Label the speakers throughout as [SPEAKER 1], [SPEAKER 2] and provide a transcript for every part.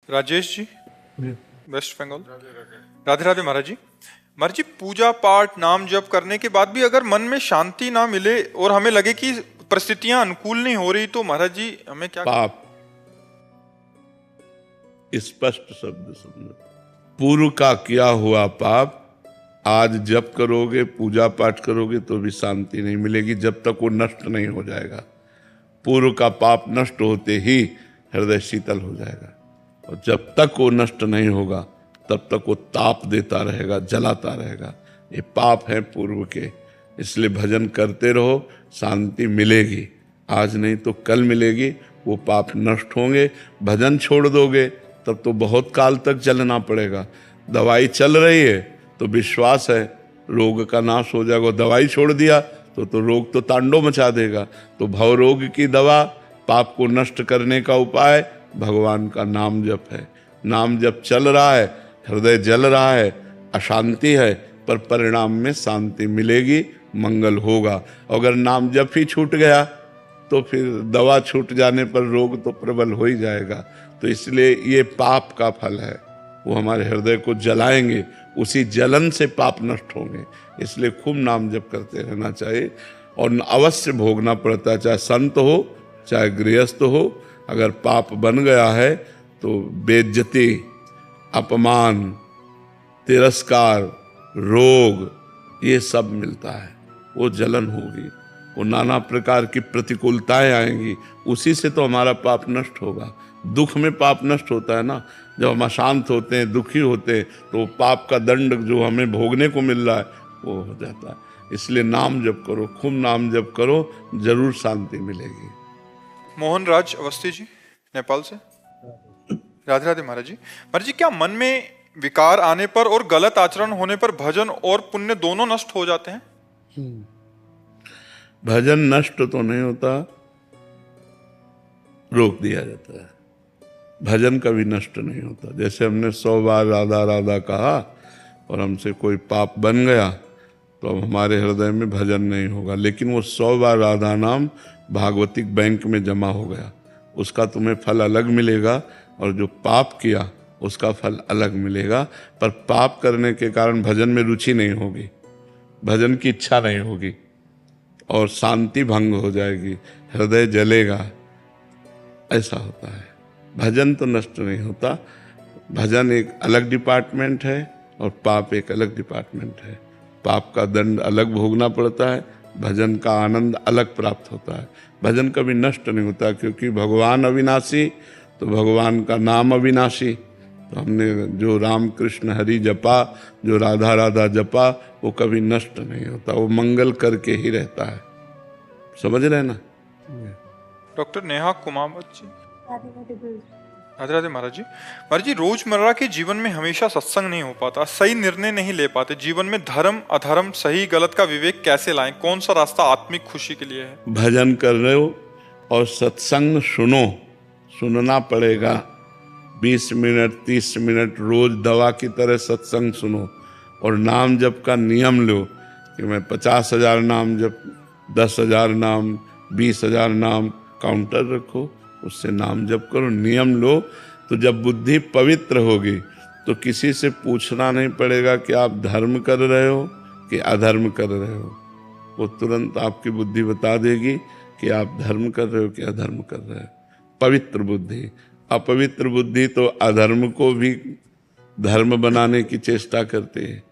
[SPEAKER 1] Rajesh ji, waste Bengal. Radhe Radhe महाराज जी। महाराज जी, पूजा पाठ नाम जप करने के बाद भी अगर मन में शांति ना मिले और हमें लगे कि परिस्थितियां अनुकूल नहीं हो रही, तो महाराज जी हमें क्या
[SPEAKER 2] पाप, स्पष्ट शब्द समझो। पूर्व का किया हुआ पाप आज जप करोगे, पूजा पाठ करोगे तो भी शांति नहीं मिलेगी जब तक वो नष्ट नहीं हो जाएगा। पूर्व का पाप नष्ट होते ही हृदय शीतल हो जाएगा, और जब तक वो नष्ट नहीं होगा तब तक वो ताप देता रहेगा, जलाता रहेगा। ये पाप है पूर्व के, इसलिए भजन करते रहो, शांति मिलेगी। आज नहीं तो कल मिलेगी, वो पाप नष्ट होंगे। भजन छोड़ दोगे तब तो बहुत काल तक चलना पड़ेगा। दवाई चल रही है तो विश्वास है रोग का नाश हो जाएगा, दवाई छोड़ दिया तो रोग तो तांडव मचा देगा। तो भव रोग की दवा, पाप को नष्ट करने का उपाय भगवान का नाम जप है। नाम जप चल रहा है, हृदय जल रहा है, अशांति है, पर परिणाम में शांति मिलेगी, मंगल होगा। अगर नाम जप ही छूट गया तो फिर दवा छूट जाने पर रोग तो प्रबल हो ही जाएगा। तो इसलिए ये पाप का फल है, वो हमारे हृदय को जलाएंगे, उसी जलन से पाप नष्ट होंगे। इसलिए खूब नाम जप करते रहना चाहिए, और अवश्य भोगना पड़ता है, चाहे संत हो चाहे गृहस्थ हो। अगर पाप बन गया है तो बेइज्जती, अपमान, तिरस्कार, रोग, ये सब मिलता है। वो जलन होगी, वो नाना प्रकार की प्रतिकूलताएं आएंगी, उसी से तो हमारा पाप नष्ट होगा। दुख में पाप नष्ट होता है ना, जब हम अशांत होते हैं, दुखी होते हैं, तो पाप का दंड जो हमें भोगने को मिल रहा है वो हो जाता है। इसलिए नाम जप करो, खूब नाम जप करो, जरूर शांति मिलेगी।
[SPEAKER 1] मोहन राज अवस्थी जी, नेपाल से। राधे राधे महाराज जी। महाराज जी, क्या मन में विकार आने पर और गलत आचरण होने पर भजन और पुण्य दोनों नष्ट हो जाते हैं?
[SPEAKER 2] भजन नष्ट तो नहीं होता, रोक दिया जाता है। भजन कभी नष्ट नहीं होता। जैसे हमने 100 बार राधा राधा कहा और हमसे कोई पाप बन गया तो अब हमारे हृदय में भजन नहीं होगा, लेकिन वो 100 बार राधा नाम भागवतिक बैंक में जमा हो गया, उसका तुम्हें फल अलग मिलेगा, और जो पाप किया उसका फल अलग मिलेगा। पर पाप करने के कारण भजन में रुचि नहीं होगी, भजन की इच्छा नहीं होगी, और शांति भंग हो जाएगी, हृदय जलेगा, ऐसा होता है। भजन तो नष्ट नहीं होता। भजन एक अलग डिपार्टमेंट है और पाप एक अलग डिपार्टमेंट है। पाप का दंड अलग भोगना पड़ता है, भजन का आनंद अलग प्राप्त होता है। भजन कभी नष्ट नहीं होता, क्योंकि भगवान अविनाशी, तो भगवान का नाम अविनाशी। तो हमने जो राम कृष्ण हरि जपा, जो राधा राधा जपा, वो कभी नष्ट नहीं होता, वो मंगल करके ही रहता है। समझ रहे ना?
[SPEAKER 1] डॉक्टर नेहा कुमावत जी। राधे राधे महाराज जी। महाराज जी, रोजमर्रा के जीवन में हमेशा सत्संग नहीं हो पाता, सही निर्णय नहीं ले पाते। जीवन में धर्म अधर्म, सही गलत का विवेक कैसे लाएं? कौन सा रास्ता आत्मिक खुशी के लिए है?
[SPEAKER 2] भजन कर रहे हो और सत्संग सुनो, सुनना पड़ेगा। 20 मिनट 30 मिनट रोज दवा की तरह सत्संग सुनो, और नाम जप का नियम लो कि मैं 50,000 नाम जप, 10,000 नाम, 20,000 नाम काउंटर रखो, उससे नाम जप करो, नियम लो। तो जब बुद्धि पवित्र होगी तो किसी से पूछना नहीं पड़ेगा कि आप धर्म कर रहे हो कि अधर्म कर रहे हो। वो तुरंत आपकी बुद्धि बता देगी कि आप धर्म कर रहे हो कि अधर्म कर रहे हो। पवित्र बुद्धि। अपवित्र बुद्धि तो अधर्म को भी धर्म बनाने की चेष्टा करती है।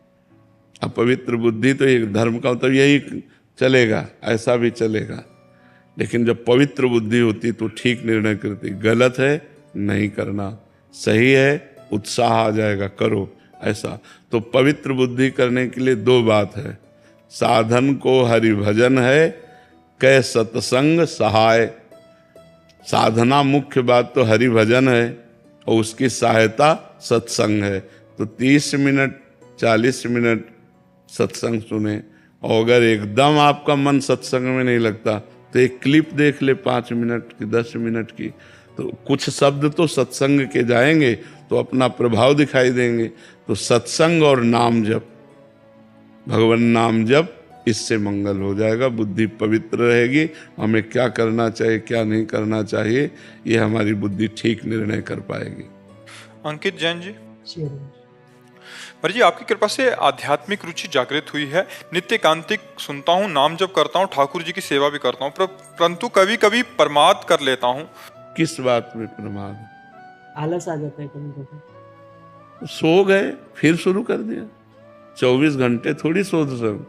[SPEAKER 2] अपवित्र बुद्धि तो एक धर्म का मतलब यही चलेगा, ऐसा भी चलेगा। लेकिन जब पवित्र बुद्धि होती तो ठीक निर्णय करती, गलत है नहीं करना, सही है उत्साह आ जाएगा, करो, ऐसा। तो पवित्र बुद्धि करने के लिए 2 बात है, साधन को हरि भजन है, कै सत्संग सहाय। साधना मुख्य बात तो हरि भजन है, और उसकी सहायता सत्संग है। तो 30 मिनट 40 मिनट सत्संग सुने, और अगर एकदम आपका मन सत्संग में नहीं लगता तो एक क्लिप देख ले 5 मिनट की, 10 मिनट की, तो कुछ शब्द तो सत्संग के जाएंगे तो अपना प्रभाव दिखाई देंगे। तो सत्संग और नाम जप, भगवान नाम जप, इससे मंगल हो जाएगा, बुद्धि पवित्र रहेगी। हमें क्या करना चाहिए क्या नहीं करना चाहिए, ये हमारी बुद्धि ठीक निर्णय कर पाएगी।
[SPEAKER 1] अंकित जैन जी।
[SPEAKER 3] शेयर
[SPEAKER 1] पर जी आपकी कृपा से आध्यात्मिक रुचि जागृत हुई है। नित्य एकांतिक सुनता हूँ, नाम जप करता हूँ, ठाकुर जी की सेवा भी करता हूँ, परंतु कभी कभी प्रमाद कर लेता हूँ।
[SPEAKER 2] किस बात में प्रमाद?
[SPEAKER 3] आलस आ जाता है कभी कभी।
[SPEAKER 2] सो गए फिर शुरू कर दिया। 24 घंटे थोड़ी सो सब।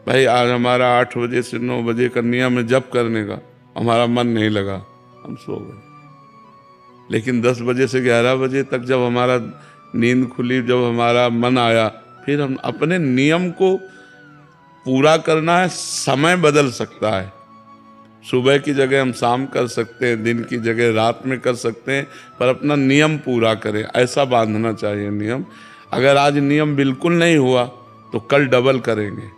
[SPEAKER 2] भाई आज हमारा 8 बजे से 9 बजे का नियम है जप करने का, हमारा मन नहीं लगा, हम सो गए। लेकिन 10 बजे से 11 बजे तक जब हमारा नींद खुली, जब हमारा मन आया, फिर हम अपने नियम को पूरा करना है। समय बदल सकता है, सुबह की जगह हम शाम कर सकते हैं, दिन की जगह रात में कर सकते हैं, पर अपना नियम पूरा करें, ऐसा बांधना चाहिए नियम। अगर आज नियम बिल्कुल नहीं हुआ तो कल डबल करेंगे।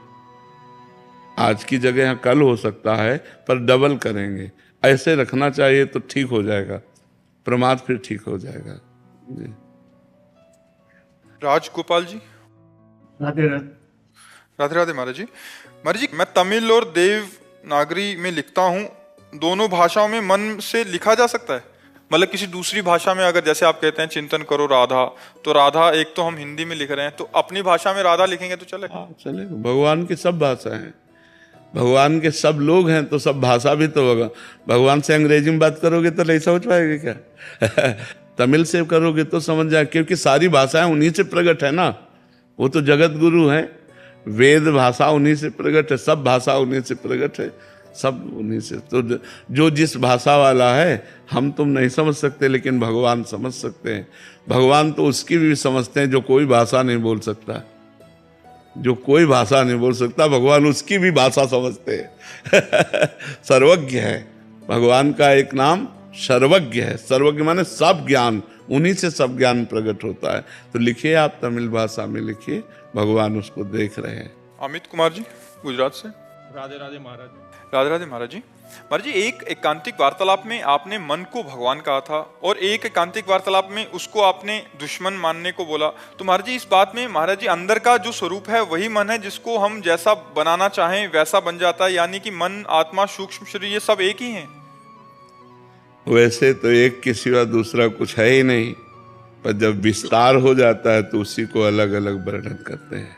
[SPEAKER 2] आज की जगह कल हो सकता है पर डबल करेंगे, ऐसे रखना चाहिए तो ठीक हो जाएगा। प्रमाद फिर ठीक हो जाएगा जी।
[SPEAKER 1] राजगोपाल जी।
[SPEAKER 3] राधे राधे।
[SPEAKER 1] राधे राधे महाराज जी। महाराज जी मैं तमिल और देवनागरी में लिखता हूँ, दोनों भाषाओं में मन से लिखा जा सकता है? मतलब किसी दूसरी भाषा में अगर जैसे आप कहते हैं चिंतन करो राधा, तो राधा एक तो हम हिंदी में लिख रहे हैं, तो अपनी भाषा में राधा लिखेंगे तो चलेगा?
[SPEAKER 2] हाँ चलेगा। भगवान की सब भाषा हैं, भगवान के सब लोग हैं, तो सब भाषा भी तो होगा। भगवान से अंग्रेजी में बात करोगे तो नहीं समझ पाएंगे क्या? तमिल से करोगे तो समझ जाए, क्योंकि सारी भाषाएं उन्हीं से प्रकट है ना। वो तो जगत गुरु हैं, वेद भाषा उन्हीं से प्रकट है, सब भाषा उन्हीं से प्रकट है, सब उन्हीं से। तो जो जिस भाषा वाला है हम तुम नहीं समझ सकते, लेकिन भगवान समझ सकते हैं। भगवान तो उसकी भी समझते हैं जो कोई भाषा नहीं बोल सकता, जो कोई भाषा नहीं बोल सकता, भगवान उसकी भी भाषा समझते हैं। सर्वज्ञ है भगवान का एक नाम, सर्वज्ञ है। सर्वज्ञ माने सब ज्ञान, उन्हीं से सब ज्ञान प्रकट होता है। तो लिखिए, आप तमिल भाषा में लिखिए, भगवान उसको देख रहे हैं।
[SPEAKER 1] अमित कुमार जी गुजरात से।
[SPEAKER 4] राधे राधे महाराज।
[SPEAKER 1] राधे राधे महाराज जी। महाराज जी एक एकांतिक वार्तालाप में आपने मन को भगवान कहा था और एक एकांतिक वार्तालाप में उसको आपने दुश्मन मानने को बोला। तो महाराज जी इस बात में महाराज जी अंदर का जो स्वरूप है वही मन है, जिसको हम जैसा बनाना चाहें वैसा बन जाता है, यानी कि मन आत्मा सूक्ष्म शरीर ये सब एक ही हैं?
[SPEAKER 2] वैसे तो एक के सिवा दूसरा कुछ है ही नहीं, पर जब विस्तार हो जाता है तो उसी को अलग अलग वर्णन करते हैं।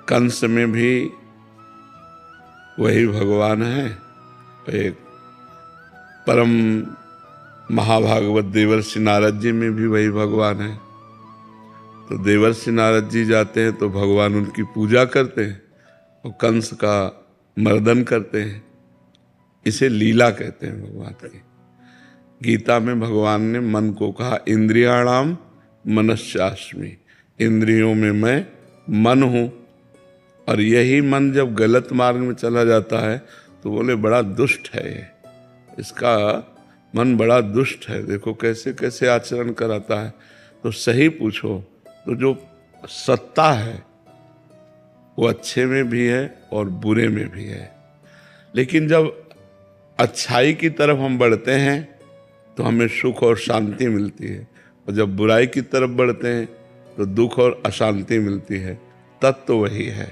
[SPEAKER 2] कंस में भी वही भगवान है, एक परम महाभागवत देवर्षि नारद जी में भी वही भगवान है। तो देवर्षि नारद जी जाते हैं तो भगवान उनकी पूजा करते हैं और कंस का मर्दन करते हैं। इसे लीला कहते हैं भगवान की। गीता में भगवान ने मन को कहा, इंद्रियाणाम मनश्चास्मि, इंद्रियों में मैं मन हूं। और यही मन जब गलत मार्ग में चला जाता है तो बोले बड़ा दुष्ट है ये, इसका मन बड़ा दुष्ट है, देखो कैसे कैसे आचरण कराता है। तो सही पूछो तो जो सत्ता है वो अच्छे में भी है और बुरे में भी है। लेकिन जब अच्छाई की तरफ हम बढ़ते हैं तो हमें सुख और शांति मिलती है, और जब बुराई की तरफ बढ़ते हैं तो दुख और अशांति मिलती है। तत्व तो वही है,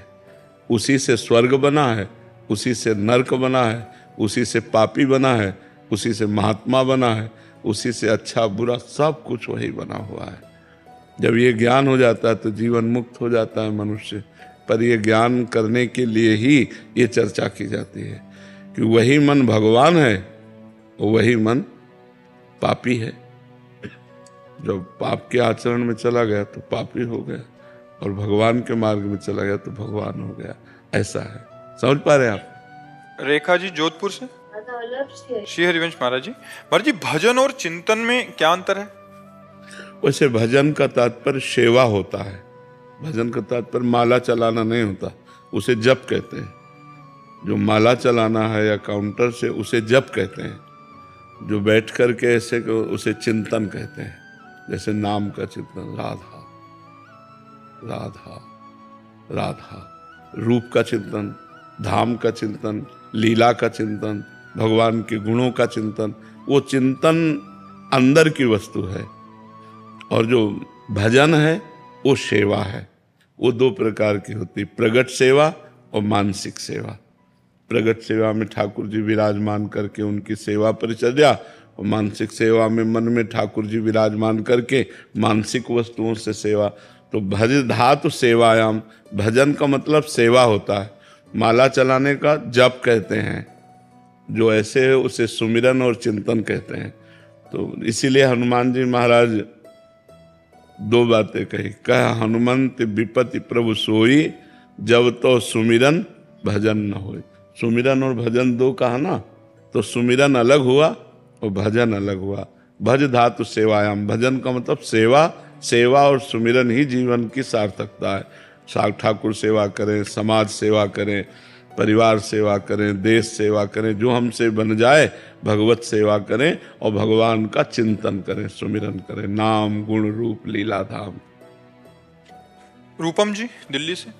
[SPEAKER 2] उसी से स्वर्ग बना है, उसी से नरक बना है, उसी से पापी बना है, उसी से महात्मा बना है, उसी से अच्छा बुरा सब कुछ वही बना हुआ है। जब ये ज्ञान हो जाता है तो जीवन मुक्त हो जाता है मनुष्य। पर ये ज्ञान करने के लिए ही ये चर्चा की जाती है कि वही मन भगवान है और वही मन पापी है। जब पाप के आचरण में चला गया तो पापी हो गया, और भगवान के मार्ग में चला गया तो भगवान हो गया। ऐसा है, समझ पा रहे हैं आप?
[SPEAKER 1] रेखा जी जोधपुर से। श्री हरिवंश महाराज जी। महाराज जी भजन और चिंतन में क्या अंतर है?
[SPEAKER 2] वैसे भजन का तात्पर्य सेवा होता है, भजन का तात्पर्य माला चलाना नहीं होता, उसे जप कहते हैं। जो माला चलाना है या काउंटर से, उसे जप कहते हैं। जो बैठ करके ऐसे को उसे चिंतन कहते हैं, जैसे नाम का चिंतन, राधा राधा राधा, रूप का चिंतन, धाम का चिंतन, लीला का चिंतन, भगवान के गुणों का चिंतन। वो चिंतन अंदर की वस्तु है, और जो भजन है वो सेवा है। वो दो प्रकार की होती, प्रगट सेवा और मानसिक सेवा। प्रगट सेवा में ठाकुर जी विराजमान करके उनकी सेवा परिचर्या, और मानसिक सेवा में मन में ठाकुर जी विराजमान करके मानसिक वस्तुओं से सेवा। तो भज धातु सेवायाम, भजन का मतलब सेवा होता है। माला चलाने का जप कहते हैं, जो ऐसे है उसे सुमिरन और चिंतन कहते हैं। तो इसीलिए हनुमान जी महाराज 2 बातें कही, कह हनुमंत विपत्ति प्रभु सोई, जब तो सुमिरन भजन न होए। सुमिरन और भजन 2 कहा ना, तो सुमिरन अलग हुआ और भजन अलग हुआ। भज धातु सेवायाम, भजन का मतलब सेवा, सेवा और सुमिरन ही जीवन की सार्थकता है। ठाकुर सेवा करें, समाज सेवा करें, परिवार सेवा करें, देश सेवा करें, जो हमसे बन जाए भगवत सेवा करें और भगवान का चिंतन करें, सुमिरन करें। नाम गुण रूप लीला धाम।
[SPEAKER 1] रूपम जी दिल्ली से।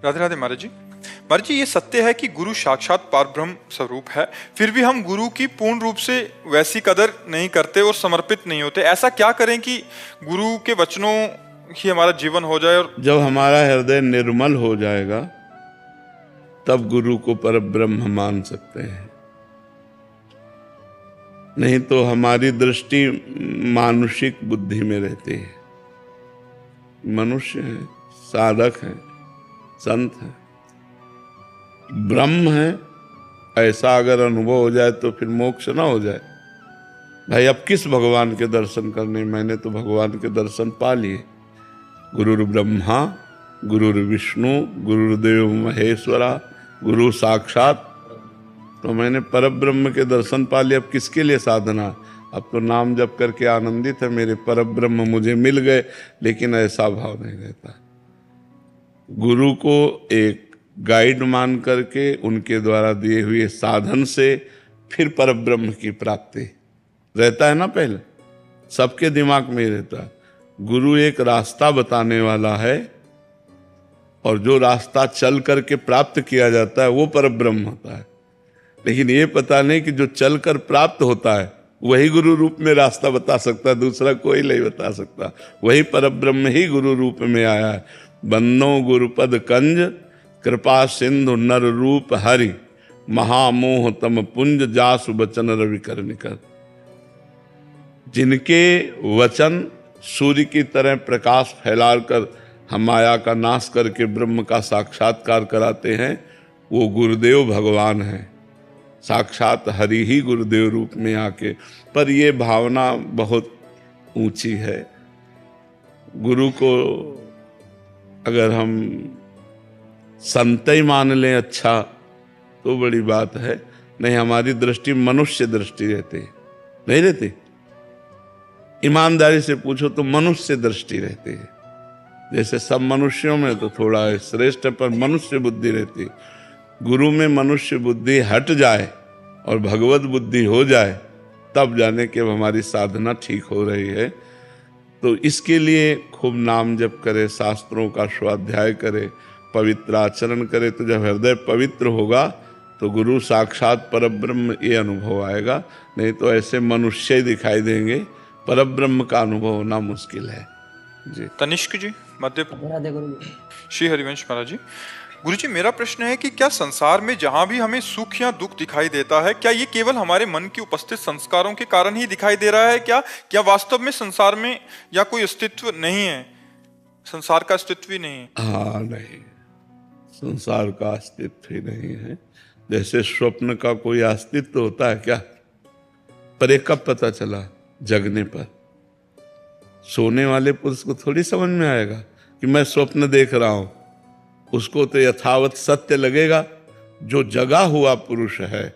[SPEAKER 1] राधे राधे महाराज जी। महाराज जी, ये सत्य है कि गुरु साक्षात परब्रह्म स्वरूप है, फिर भी हम गुरु की पूर्ण रूप से वैसी कदर नहीं करते और समर्पित नहीं होते। ऐसा क्या करें कि गुरु के वचनों ही हमारा जीवन हो जाए? और
[SPEAKER 2] जब हमारा हृदय निर्मल हो जाएगा तब गुरु को परब्रह्म मान सकते हैं। नहीं तो हमारी दृष्टि मानुषिक बुद्धि में रहती है। मनुष्य है, साधक है, संत है, ब्रह्म है, ऐसा अगर अनुभव हो जाए तो फिर मोक्ष ना हो जाए। भाई अब किस भगवान के दर्शन करने, मैंने तो भगवान के दर्शन पा लिए। गुरुर् ब्रह्मा गुरुर् विष्णु गुरुर्देव महेश्वरा गुरु साक्षात, तो मैंने परब्रह्म के दर्शन पा लिए। अब किसके लिए साधना? अब तो नाम जप करके आनंदित है, मेरे परब्रह्म मुझे मिल गए। लेकिन ऐसा भाव नहीं रहता। गुरु को एक गाइड मान करके उनके द्वारा दिए हुए साधन से फिर परब्रह्म की प्राप्ति रहता है ना। पहले सबके दिमाग में रहता है गुरु एक रास्ता बताने वाला है, और जो रास्ता चल करके प्राप्त किया जाता है वो परब्रह्म होता है। लेकिन ये पता नहीं कि जो चल कर प्राप्त होता है वही गुरु रूप में रास्ता बता सकता है, दूसरा कोई नहीं बता सकता। वही परब्रह्म ही गुरु रूप में आया है। बन्नो गुरुपद कंज कृपा सिंधु नर रूप हरि, महामोह तम पुंज जासु बचन रवि कर निकर। जिनके वचन सूर्य की तरह प्रकाश फैला कर हम माया का नाश करके ब्रह्म का साक्षात्कार कराते हैं, वो गुरुदेव भगवान है। साक्षात हरि ही गुरुदेव रूप में आके। पर ये भावना बहुत ऊंची है। गुरु को अगर हम संत ही मान लें अच्छा तो बड़ी बात है, नहीं हमारी दृष्टि मनुष्य दृष्टि रहती है, नहीं रहती। ईमानदारी से पूछो तो मनुष्य दृष्टि रहती है। जैसे सब मनुष्यों में तो थोड़ा श्रेष्ठ है, पर मनुष्य बुद्धि रहती। गुरु में मनुष्य बुद्धि हट जाए और भगवत बुद्धि हो जाए, तब जाने कि अब हमारी साधना ठीक हो रही है। तो इसके लिए खूब नाम जप करे, शास्त्रों का स्वाध्याय करे, पवित्र आचरण करे। तो जब हृदय पवित्र होगा तो गुरु साक्षात परब्रह्म ये अनुभव आएगा। नहीं तो ऐसे मनुष्य ही दिखाई देंगे, परब्रह्म का अनुभव होना मुश्किल है जी।
[SPEAKER 1] तनिष्क जी मध्य।
[SPEAKER 3] राधे गुरु जी।
[SPEAKER 1] श्री हरिवंश महाराज जी। गुरु जी, मेरा प्रश्न है कि क्या संसार में जहां भी हमें सुख या दुख दिखाई देता है, क्या ये केवल हमारे मन की उपस्थित संस्कारों के कारण ही दिखाई दे रहा है? क्या वास्तव में संसार में या कोई अस्तित्व नहीं है, संसार का अस्तित्व ही नहीं है?
[SPEAKER 2] हाँ, नहीं, संसार का अस्तित्व ही नहीं है। जैसे स्वप्न का कोई अस्तित्व होता है क्या? पर ये कब पता चला? जगने पर। सोने वाले पुरुष को थोड़ी समझ में आएगा कि मैं स्वप्न देख रहा हूं। उसको तो यथावत सत्य लगेगा। जो जगा हुआ पुरुष है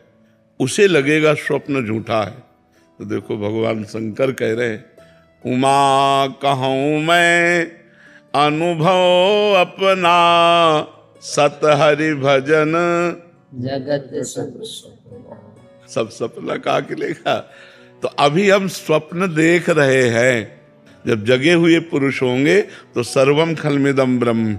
[SPEAKER 2] उसे लगेगा स्वप्न झूठा है। तो देखो भगवान शंकर कह रहे हैं, उमा कहूं मैं अनुभव अपना, सत हरि भजन
[SPEAKER 3] जगत
[SPEAKER 2] सब सपना कहा के लेगा। तो अभी हम स्वप्न देख रहे हैं। जब जगे हुए पुरुष होंगे तो सर्वम खलमिदम ब्रह्म,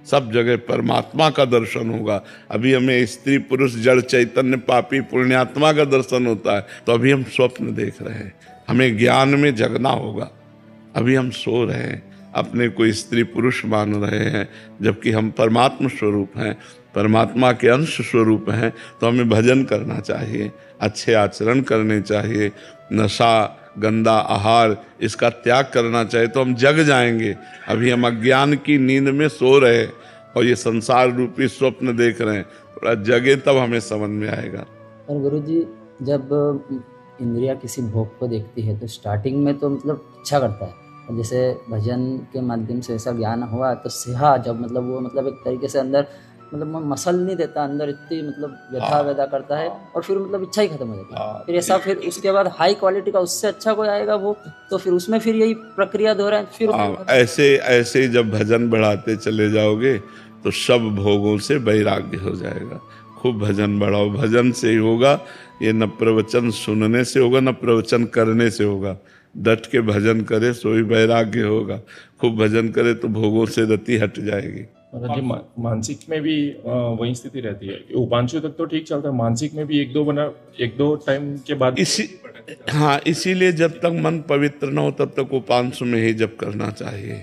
[SPEAKER 2] सब जगह परमात्मा का दर्शन होगा। अभी हमें स्त्री पुरुष जड़ चैतन्य पापी पुण्यात्मा का दर्शन होता है, तो अभी हम स्वप्न देख रहे हैं। हमें ज्ञान में जगना होगा। अभी हम सो रहे हैं, अपने को स्त्री पुरुष मान रहे हैं, जबकि हम परमात्मा स्वरूप हैं। परमात्मा के अंश स्वरूप हैं, तो हमें भजन करना चाहिए, अच्छे आचरण करने चाहिए, नशा गंदा आहार इसका त्याग करना चाहिए, तो हम जग जाएंगे। अभी हम अज्ञान की नींद में सो रहे हैं और ये संसार रूपी स्वप्न देख रहे हैं, थोड़ा जगे तब हमें समझ में आएगा।
[SPEAKER 4] और गुरुजी, जब इंद्रिया किसी भोग को देखती है तो स्टार्टिंग में तो मतलब इच्छा करता है, और जैसे भजन के माध्यम से ऐसा ज्ञान हुआ तो सेहा जब मतलब वो मतलब एक तरीके से अंदर मतलब वो मसल नहीं देता, अंदर इतनी मतलब व्यथा वैदा करता है और फिर मतलब इच्छा ही खत्म हो जाती है। फिर ऐसा फिर उसके बाद हाई क्वालिटी का उससे अच्छा कोई आएगा वो, तो फिर उसमें फिर यही प्रक्रिया दोहराए फिर
[SPEAKER 2] ऐसे ऐसे जब भजन बढ़ाते चले जाओगे तो सब भोगों से वैराग्य हो जाएगा। खूब भजन बढ़ाओ, भजन से ही होगा ये, न प्रवचन सुनने से होगा न प्रवचन करने से होगा। डट के भजन करे सो ही वैराग्य होगा, खूब भजन करे तो भोगों से रति हट जाएगी।
[SPEAKER 5] जी, मानसिक में भी वही स्थिति रहती है, उपांशु तक तो ठीक चलता है, मानसिक में भी एक दो टाइम के बाद
[SPEAKER 2] इसीलिए जब तक मन पवित्र न हो तब तक उपांशु में ही जप करना चाहिए।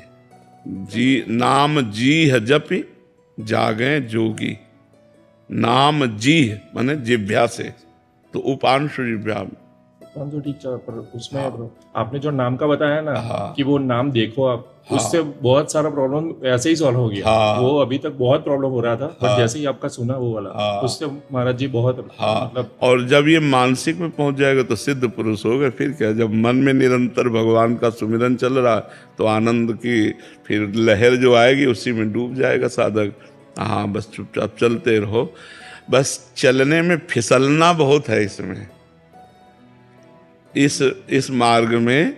[SPEAKER 2] जी नाम जी है जपि जागे जोगी, नाम जी माने जिभ्या से, तो उपांशु जिभ्या
[SPEAKER 5] तो ठीक चल, पर उसमें आपने जो नाम का बताया ना कि वो नाम देखो आप, उससे बहुत सारा प्रॉब्लम ऐसे ही सॉल्व हो गया। वो अभी तक बहुत प्रॉब्लम हो रहा था, पर जैसे ही आपका सुना वो वाला, उससे महाराज जी बहुत मतलब।
[SPEAKER 2] और जब ये मानसिक में पहुंच जाएगा तो सिद्ध पुरुष हो गए। फिर क्या, जब मन में निरंतर भगवान का सुमिरन चल रहा तो आनंद की फिर लहर जो आएगी उसी में डूब जाएगा साधक। हाँ, बस चुपचाप चलते रहो, बस चलने में फिसलना बहुत है इसमें, इस मार्ग में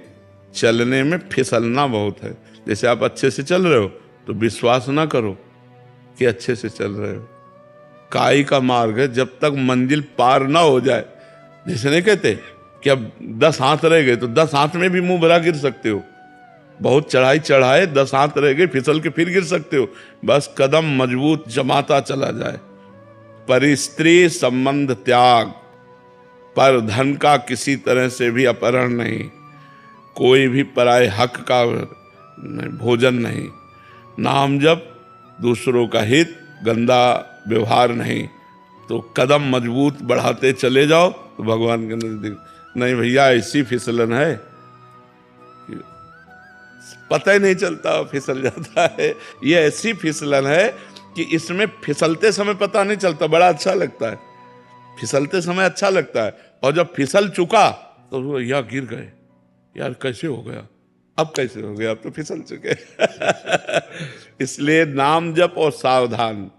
[SPEAKER 2] चलने में फिसलना बहुत है। जैसे आप अच्छे से चल रहे हो तो विश्वास ना करो कि अच्छे से चल रहे हो, काई का मार्ग है, जब तक मंजिल पार ना हो जाए। जैसे नहीं कहते कि अब 10 हाथ रह गए तो 10 हाथ में भी मुंह भरा गिर सकते हो, बहुत चढ़ाई चढ़ाए 10 हाथ रह गए, फिसल के फिर गिर सकते हो। बस कदम मजबूत जमाता चला जाए। पर स्त्री संबंध त्याग, पर धन का किसी तरह से भी अपहरण नहीं, कोई भी पराये हक का भोजन नहीं, नाम जप, दूसरों का हित, गंदा व्यवहार नहीं, तो कदम मजबूत बढ़ाते चले जाओ तो भगवान के नजदीक। नहीं भैया, ऐसी फिसलन है पता ही नहीं चलता, फिसल जाता है। ये ऐसी फिसलन है कि इसमें फिसलते समय पता नहीं चलता, बड़ा अच्छा लगता है, फिसलते समय अच्छा लगता है, और जब फिसल चुका तो यार गिर गए, यार कैसे हो गया, अब कैसे हो गया, अब तो फिसल चुके। इसलिए नाम जप और सावधान।